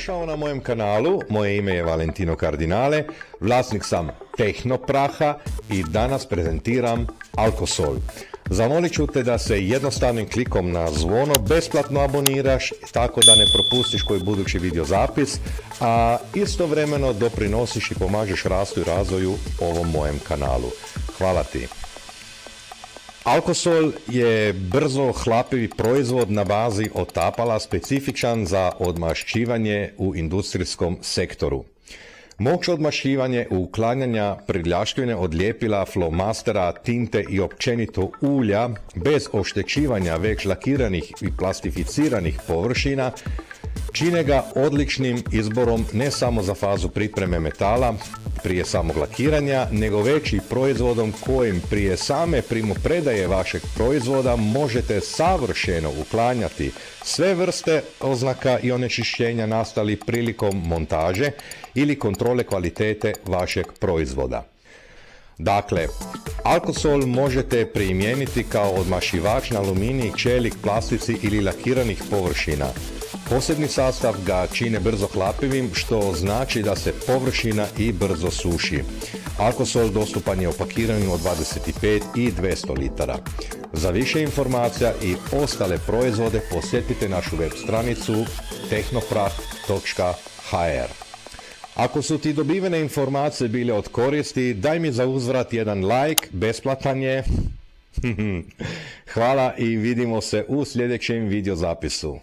Dobrodošao na mojem kanalu, moje ime je Valentino Kardinale, vlasnik sam Tehnopraha i danas prezentiram Alkosol. Zamolit ću te da se jednostavnim klikom na zvono besplatno aboniraš, tako da ne propustiš koji budući videozapis, a istovremeno doprinosiš i pomažeš rastu i razvoju ovom mojem kanalu. Hvala ti. Alkosol je brzo hlapivi proizvod na bazi otapala specifičan za odmašćivanje u industrijskom sektoru. Moć odmašćivanje uklanjanja prljavštine od ljepila, flomastera, tinte i općenito ulja bez oštećivanja već lakiranih i plastificiranih površina čine ga odličnim izborom ne samo za fazu pripreme metala prije samog lakiranja, nego već i proizvodom kojim prije same primopredaje vašeg proizvoda možete savršeno uklanjati sve vrste oznaka i onečišćenja nastali prilikom montaže ili kontrole kvalitete vašeg proizvoda. Dakle, Alkosol možete primijeniti kao odmašivač na aluminij, čelik, plastici ili lakiranih površina. Posebni sastav ga čine brzo hlapivim, što znači da se površina i brzo suši. Alkosol dostupan je u pakiranju od 25 i 200 litara. Za više informacija i ostale proizvode posjetite našu web stranicu tehnoprah.hr. Ako su ti dobivene informacije bile od koristi, daj mi za uzvrat jedan like, besplatan je. Hvala i vidimo se u sljedećem videozapisu.